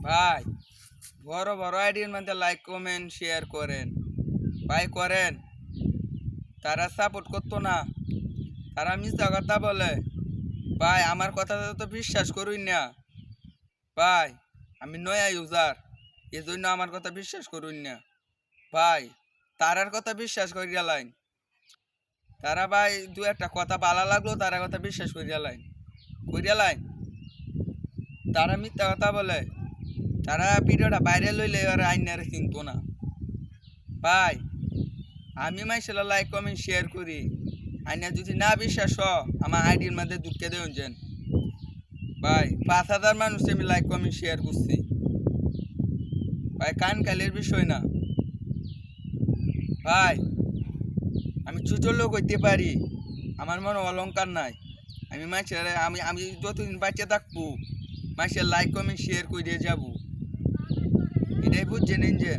ভাই বড় বড় আইডির মধ্যে লাইক কমেন্ট শেয়ার করেন ভাই করেন। তারা সাপোর্ট করতো না, তারা মিথ্যা কথা বলে। ভাই আমার কথা তো বিশ্বাস করুন না ভাই, আমি নয়া ইউজার, এই জন্য আমার কথা বিশ্বাস করুন না ভাই। তারার কথা বিশ্বাস করি লাইন, তারা ভাই দু একটা কথা ভালো লাগলো তারা কথা বিশ্বাস করিয়া লাইন। তারা মিথ্যা কথা বলে, তারা ভিডিওটা বাইরে লইলে আর আইনারে চিনতো না ভাই। আমি মাইসেলা লাইক কমেন্ট শেয়ার করি, আইনা যদি না বিশ্বাস আমার আইডির মধ্যে ঢুকে দেন যেন ভাই। 5,000 মানুষ আমি লাইক কমেন্ট শেয়ার করছি ভাই, কান কালের বিষয় না ভাই। আমি ছোট লোক হইতে পারি, আমার মনে অলংকার নাই। আমি মাইসের আমি যতদিন বাচ্চা থাকবো মাইসের লাইক কমেন্ট শেয়ার করে যাবো, এটাই বুঝছেন যে।